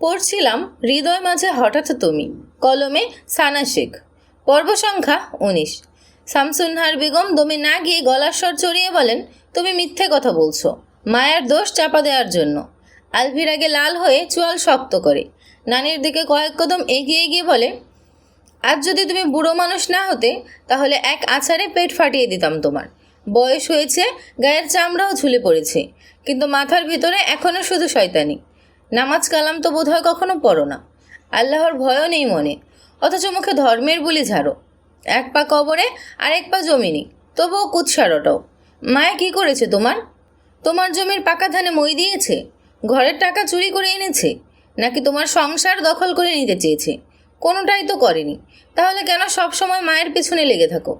পড়ছিলাম হৃদয় মাঝে হঠাৎ তুমি, কলমে সানা শেখ। পর্ব সংখ্যা ১৯। শামসুন্নাহার বেগম দমে না গিয়ে গলার স্বর চড়িয়ে বলেন, তুমি মিথ্যে কথা বলছো মায়ের দোষ চাপা দেওয়ার জন্য। আলভির আগে লাল হয়ে চোয়াল শক্ত করে নানির দিকে কয়েক কদম এগিয়ে গিয়ে বলে, আজ যদি তুমি বুড়ো মানুষ না হতে তাহলে এক আছাড়ে পেট ফাটিয়ে দিতাম তোমার। বয়স হয়েছে, গায়ের চামড়াও ঝুলে পড়েছে, কিন্তু মাথার ভিতরে এখনও শুধু শয়তানি। নামাজ কালাম তো বোধহয় কখনো পড়ো না, আল্লাহর ভয়ও নেই মনে, অথচ মুখে ধর্মের বুলি ঝাড়ো। এক পা কবরে আর এক পা জমিনি, তবুও কুৎসারটাও। মায়া কি করেছে তোমার? তোমার জমির পাকা ধানে মই দিয়েছে? ঘরের টাকা চুরি করে এনেছে? নাকি তোমার সংসার দখল করে নিতে চেয়েছে? কোনোটাই তো করেনি। তাহলে কেন সব সময় মায়ের পেছনে লেগে থাকো?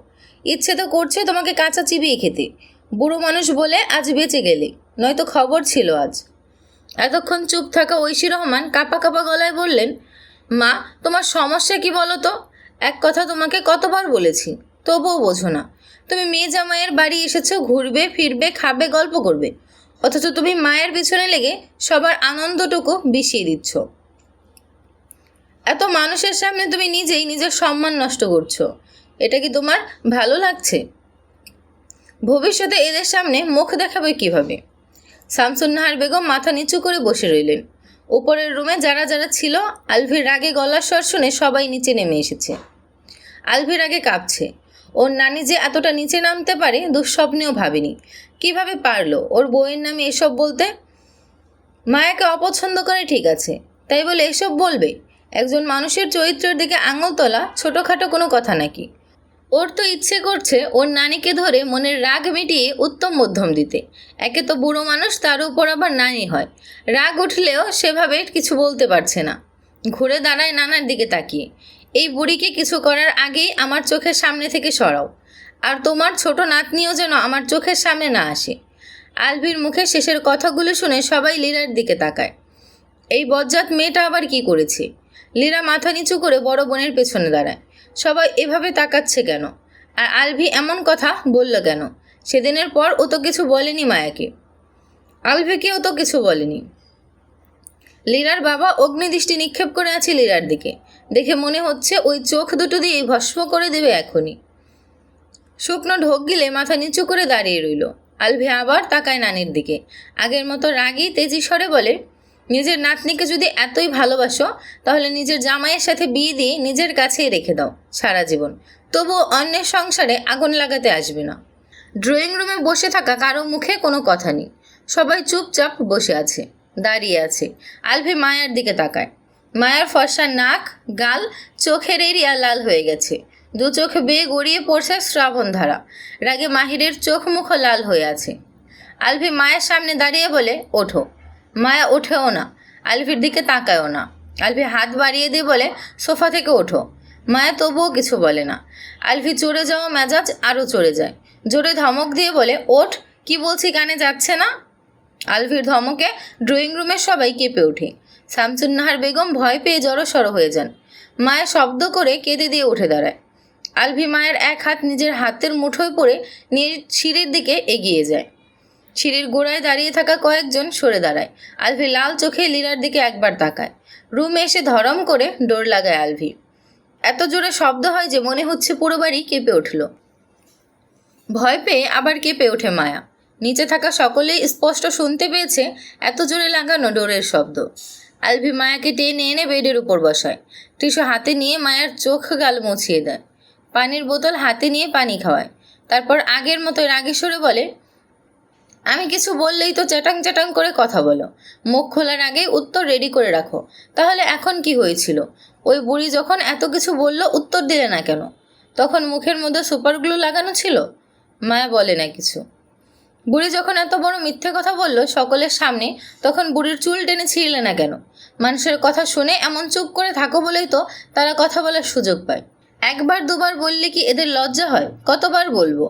ইচ্ছে তো করছে তোমাকে কাঁচা চিবিয়ে খেতে। বুড়ো মানুষ বলে আজ বেঁচে গেলে, নয়তো খবর ছিল আজ। এতক্ষণ চুপ থাকা ঐশী রহমান কাঁপা কাঁপা গলায় বললেন, মা, তোমার সমস্যা কি বলো তো? এক কথা তোমাকে কতবার বলেছি, তবুও বোঝো না। তুমি মেয়ে জামাইয়ের বাড়ি এসেছো, ঘুরবে ফিরবে, খাবে, গল্প করবে, অথচ তুমি মায়ের পিছনে লেগে সবার আনন্দটুকু বিষিয়ে দিচ্ছ। এত মানুষের সামনে তুমি নিজেই নিজের সম্মান নষ্ট করছো। এটা কি তোমার ভালো লাগছে? ভবিষ্যতে এদের সামনে মুখ দেখাবে কিভাবে? শামসুন্নাহার বেগম মাথা নিচু করে বসে রইলেন। উপরের রুমে যারা যারা ছিল, আলভির রাগে গলার স্বর শুনে সবাই নিচে নেমে এসেছে। আলভির রাগে কাঁপছে। ওর নানি যে এতটা নিচে নামতে পারে দুঃস্বপ্নেও ভাবেনি। কিভাবে পারলো ওর বউয়ের নামে এসব বলতে? মায়াকে অপছন্দ করে ঠিক আছে, তাই বলে এসব বলবে? একজন মানুষের চরিত্রের দিকে আঙুল তোলা ছোটোখাটো কোনো কথা নাকি? ওর তো ইচ্ছে করছে ওর নানিকে ধরে মনের রাগ মিটিয়ে উত্তম মধ্যম দিতে। একে তো বুড়ো মানুষ, তার উপর আবার নানি হয়। রাগ উঠলেও সেভাবে কিছু বলতে পারছে না। ঘুরে দাঁড়ায় নানার দিকে তাকিয়ে। এই বুড়িকে কিছু করার আগেই আমার চোখের সামনে থেকে সরাও। আর তোমার ছোট নাতনিও যেন আমার চোখের সামনে না আসে। আলভির মুখে শেষের কথাগুলো শুনে সবাই লীরার দিকে তাকায়। এই বজ্জাত মেয়েটা আবার কি করেছে? লীরা মাথা নিচু করে বড় বোনের পেছনে দাঁড়ায়। সবাই এভাবে তাকাচ্ছে কেন? আর আলভি এমন কথা বলল কেন? সেদিনের পর ও তো কিছু বলেনি মায়াকে, আলভিকেও তো কিছু বলেনি। লীরার বাবা অগ্নিদৃষ্টি নিক্ষেপ করে আছে লীরার দিকে। দেখে মনে হচ্ছে ওই চোখ দুটো দিয়ে ভস্ম করে দেবে এখনই। শুকনো ঢোক গিলে মাথা নিচু করে দাঁড়িয়ে রইল। আলভি আবার তাকায় নানির দিকে। আগের মতো রাগী তেজি স্বরে বলে, নিজের নাতনিকে যদি এতই ভালোবাসো তাহলে নিজের জামাইয়ের সাথে বিয়ে দিয়ে নিজের কাছেই রেখে দাও সারা জীবন, তবুও অন্যের সংসারে আগুন লাগাতে আসবে না। ড্রয়িং রুমে বসে থাকা কারো মুখে কোনো কথা নেই। সবাই চুপচাপ বসে আছে, দাঁড়িয়ে আছে। আলভি মায়ার দিকে তাকায়। মায়ার ফর্সা নাক, গাল, চোখের এরিয়া লাল হয়ে গেছে। দু চোখ বেয়ে গড়িয়ে পড়ছে শ্রাবণধারা। রাগে মাহিরের চোখ মুখও লাল হয়ে আছে। আলভি মায়ের সামনে দাঁড়িয়ে বলে, ওঠো। মায়া ওঠেও না, আলভির দিকে তাকায়ও না। আলভি হাত বাড়িয়ে দিয়ে বলে, সোফা থেকে ওঠো। মায়া তবুও কিছু বলে না। আলভি চড়ে যাওয়া মেজাজ আরও চড়ে যায়। জোরে ধমক দিয়ে বলে, ওঠ, কি বলছি কানে যাচ্ছে না? আলভির ধমকে ড্রয়িং রুমের সবাই কেঁপে ওঠে। শামসুন্নাহার বেগম ভয় পেয়ে জড়সড় হয়ে যান। মায়া শব্দ করে কেঁদে দিয়ে উঠে দাঁড়ায়। আলভি মায়ের এক হাত নিজের হাতের মুঠোয় পড়ে নিয়ে সিঁড়ির দিকে এগিয়ে যায়। সিঁড়ির গোড়ায় দাঁড়িয়ে থাকা কয়েকজন সরে দাঁড়ায়। আলভি লাল চোখে লীরার দিকে একবার তাকায়। রুমে এসে ধরম করে ডোর লাগায় আলভি। এত জোরে শব্দ হয় যে মনে হচ্ছে পুরো বাড়ি কেঁপে উঠল। ভয় পেয়ে আবার কেঁপে ওঠে মায়া। নিচে থাকা সকলেই স্পষ্ট শুনতে পেয়েছে এত জোরে লাগানো ডোরের শব্দ। আলভি মায়াকে টেনে এনে বেডের উপর বসায়। টিস্যু হাতে নিয়ে মায়ার চোখ গাল মুছিয়ে দেয়। পানির বোতল হাতে নিয়ে পানি খাওয়ায়। তারপর আগের মতো রাগে সরে বলে, আমি কিছু বললেই তো চ্যাটাং চ্যাটাং করে কথা বলো। মুখ খোলার আগে উত্তর রেডি করে রাখো। তাহলে এখন কি হয়েছিল? ওই বুড়ি যখন এত কিছু বলল উত্তর দিলে না কেন? তখন মুখের মধ্যে সুপার গ্লু লাগানো ছিল? মায়া বলে না কিছু। বুড়ি যখন এত বড় মিথ্যে কথা বলল সকলের সামনে, তখন বুড়ির চুল টেনে ছিঁড়লে না কেন? মানুষের কথা শুনে এমন চুপ করে থাকো বলেই তো তারা কথা বলার সুযোগ পায়। একবার দুবার বললে কি এদের লজ্জা হয়? কতবার বলবো?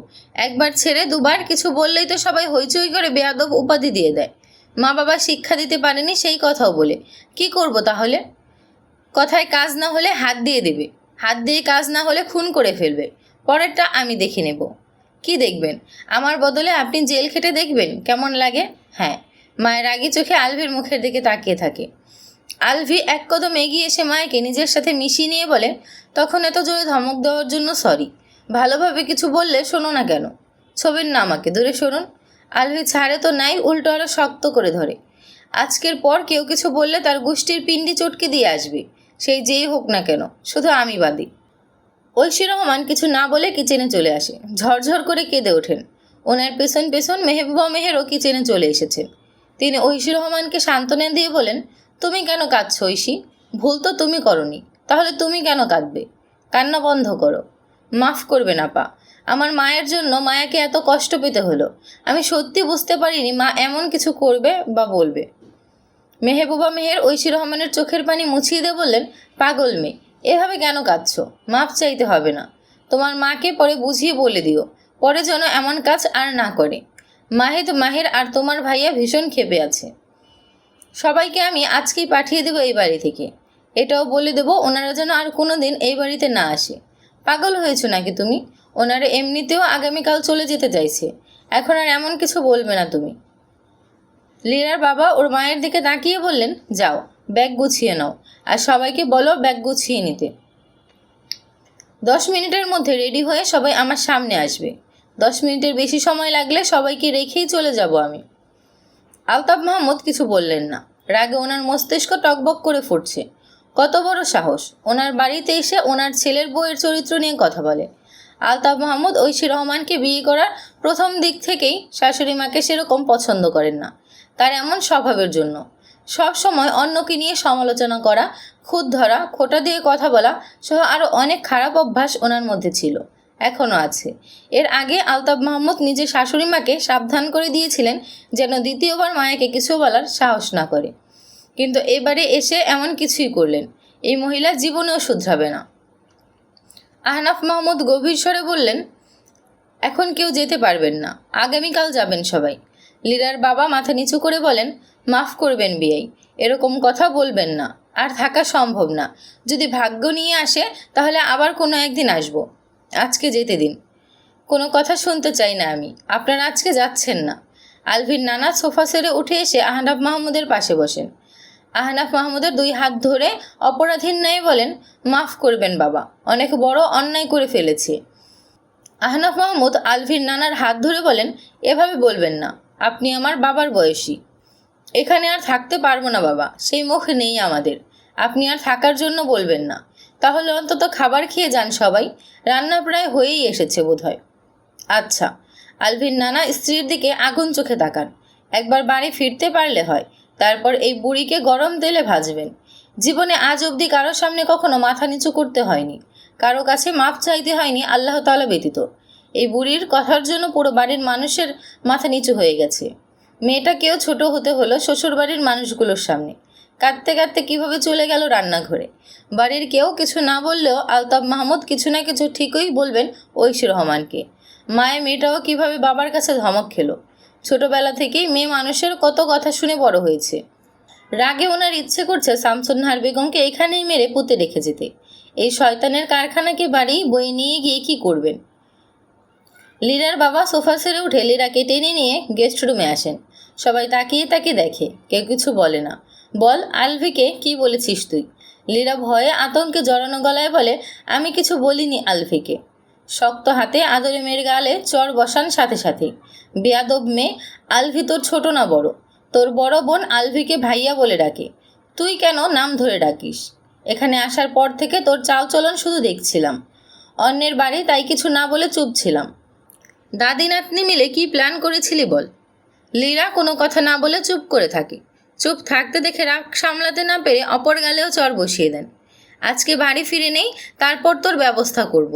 একবার ছেড়ে দুবার কিছু বললেই তো সবাই হইচই করে বেয়াদব উপাধি দিয়ে দেয়। মা বাবা শিক্ষা দিতে পারেনি সেই কথাও বলে। কি করব তাহলে? কথায় কাজ না হলে হাত দিয়ে দেবে, হাত দিয়ে কাজ না হলে খুন করে ফেলবে। পরেরটা আমি দেখে নেব। কি দেখবেন? আমার বদলে আপনি জেল খেটে দেখবেন কেমন লাগে? হ্যাঁ। মায়ের রাগী চোখে আলভির মুখের দিকে তাকিয়ে থাকে। আলভি এক কদম এগিয়ে এসে মায়াকে নিজের সাথে মিশিয়ে নিয়ে বলে, তখন এত জোরে ধমক দেওয়ার জন্য সরি। ভালোভাবে কিছু বললে শোনো না কেন? ছবির না আমাকে, দূরে সরুন। আলভি ছাড়ে তো নাই, উল্টো আরো শক্ত করে ধরে। আজকের পর কেউ কিছু বললে তার গোষ্ঠীর পিণ্ডি চটকে দিয়ে আসবে, সেই যেই হোক না কেন, শুধু আমি বাদী। ঐশী রহমান কিছু না বলে কিচেনে চলে আসে। ঝরঝর করে কেঁদে ওঠেন। ওনার পেছন পেছন মেহবুবা মেহেরও কিচেনে চলে এসেছেন। তিনি ঐশী রহমানকে সান্ত্বনা দিয়ে বলেন, তুমি কেন কাঁদছো ঐশী? ভুল তো তুমি করনি, তাহলে তুমি কেন কাঁদবে? কান্না বন্ধ করো। মাফ করবেন আপা, আমার মায়ের জন্য মায়াকে এত কষ্ট পেতে হলো। আমি সত্যি বুঝতে পারিনি মা এমন কিছু করবে বা বলবে। মেহবুবা মেহের ঐশী রহমানের চোখের পানি মুছিয়ে দিয়ে বললেন, পাগল মেয়ে, এভাবে কেন কাঁদছো? মাফ চাইতে হবে না। তোমার মাকে পরে বুঝিয়ে বলে দিও, পরে যেন এমন কাজ আর না করে। মাহের আর তোমার ভাইয়া ভীষণ ক্ষেপে আছে। সবাইকে আমি আজকেই পাঠিয়ে দেবো এই বাড়ি থেকে। এটাও বলে দেবো ওনারা যেন আর কোনো দিন এই বাড়িতে না আসে। পাগল হয়েছো নাকি তুমি? ওনারা এমনিতেও আগামীকাল চলে যেতে চাইছে, এখন আর এমন কিছু বলবে না তুমি। লীরার বাবা ওর মায়ের দিকে তাকিয়ে বললেন, যাও ব্যাগ গুছিয়ে নাও, আর সবাইকে বলো ব্যাগ গুছিয়ে নিতে। 10 মিনিটের মধ্যে রেডি হয়ে সবাই আমার সামনে আসবে। 10 মিনিটের বেশি সময় লাগলে সবাইকে রেখেই চলে যাব আমি। আলতাফ মাহমুদ কিছু বললেন না। রাগে ওনার মস্তিষ্ক টকবক করে ফুটছে। কত বড় সাহস, ওনার বাড়িতে এসে ওনার ছেলের বউয়ের চরিত্র নিয়ে কথা বলে। আলতাফ মাহমুদ ঐশী রহমানকে বিয়ে করার প্রথম দিক থেকেই শাশুড়ি মাকে সেরকম পছন্দ করেন না, তার এমন স্বভাবের জন্য। সব সময় অন্যকে নিয়ে সমালোচনা করা, খুঁত ধরা, খোঁটা দিয়ে কথা বলা সহ আরও অনেক খারাপ অভ্যাস ওনার মধ্যে ছিল, এখনও আছে। এর আগে আলতাফ মাহমুদ নিজের শাশুড়ি মাকে সাবধান করে দিয়েছিলেন যেন দ্বিতীয়বার মায়াকে কিছু বলার সাহস না করে, কিন্তু এবারে এসে এমন কিছুই করলেন। এই মহিলা জীবনেও শুধরাবে না। আহনাফ মাহমুদ গভীর স্বরে বললেন, এখন কেউ যেতে পারবেন না, আগামীকাল যাবেন সবাই। লীরার বাবা মাথা নিচু করে বলেন, মাফ করবেন বিয়াই, এরকম কথা বলবেন না, আর থাকা সম্ভব না। যদি ভাগ্য নিয়ে আসে তাহলে আবার কোনো একদিন আসবো, আজকে যেতে দিন। কোনো কথা শুনতে চাই না আমি, আপনারা আজকে যাচ্ছেন না। আলভির নানা সোফা সেরে উঠে এসে আহনাফ মাহমুদের পাশে বসেন। আহনাফ মাহমুদের 2 হাত ধরে অপরাধীর ন্যায় বলেন, মাফ করবেন বাবা, অনেক বড় অন্যায় করে ফেলেছি। আহনাফ মাহমুদ আলভির নানার হাত ধরে বলেন, এভাবে বলবেন না, আপনি আমার বাবার বয়সী। এখানে আর থাকতে পারবো না বাবা, সেই মুখ নেই আমাদের। আপনি আর থাকার জন্য বলবেন না, তাহলে অন্তত খাবার খেয়ে যান সবাই, রান্না প্রায় হয়েই এসেছে বোধহয়। আচ্ছা। আলভির নানা স্ত্রীর দিকে আগুন চোখে তাকান। একবার বাড়ি ফিরতে পারলে হয়, তারপর এই বুড়িকে গরম তেলে ভাজবেন। জীবনে আজ অবধি কারোর সামনে কখনো মাথা নিচু করতে হয়নি, কারো কাছে মাপ চাইতে হয়নি আল্লাহ তাআলা ব্যতীত। এই বুড়ির কথার জন্য পুরো বাড়ির মানুষের মাথা নিচু হয়ে গেছে। মেয়েটাকেও ছোট হতে হলো শ্বশুরবাড়ির মানুষগুলোর সামনে। কাঁদতে কাঁদতে কীভাবে চলে গেল রান্নাঘরে। বাড়ির কেউ কিছু না বললেও আলতাফ মাহমুদ কিছু না কিছু ঠিকই বলবেন ঐশী রহমানকে। মায়ের মেয়েটাও কিভাবে বাবার কাছে ধমক খেলো। ছোটবেলা থেকেই মেয়ে মানুষের কত কথা শুনে বড় হয়েছে। রাগে ওনার ইচ্ছে করছে শামসুন্নাহার বেগমকে এখানেই মেরে পুঁতে রেখে যেতে। এই শয়তানের কারখানাকে বাড়ি বয়ে নিয়ে গিয়ে কী করবেন? লীরার বাবা সোফা সেরে উঠে লীরাকে টেনে নিয়ে গেস্ট রুমে আসেন। সবাই তাকিয়ে তাকিয়ে দেখে, কেউ কিছু বলে না। বল আলভিকে কি বলেছিস তুই? লীরা ভয়ে আতঙ্কে জড়ানো গলায় বলে, আমি কিছু বলিনি আলভিকে। শক্ত হাতে আদরে মেয়ের গালে চর বসান সাথে সাথে। বেয়াদব মেয়ে, আলভি তোর ছোট না বড়? তোর বড় বোন আলভিকে ভাইয়া বলে ডাকে, তুই কেন নাম ধরে ডাকিস? এখানে আসার পর থেকে তোর চালচলন শুধু দেখছিলাম। অন্যের বাড়ি তাই কিছু না বলে চুপ ছিলাম। দাদি নাতনি মিলে কি প্ল্যান করেছিলি বল? লীরা কোনো কথা না বলে চুপ করে থাকে। চুপ থাকতে দেখে রাগ সামলাতে না পেরে অপর গালেও চর বসিয়ে দেন। আজকে বাড়ি ফিরে নেই, তারপর তোর ব্যবস্থা করব।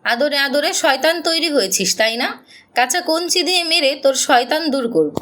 আদরে আদরে শয়তান তৈরি হয়েছিস তাই না? কাঁচা কঞ্চি দিয়ে মেরে তোর শয়তান দূর করব।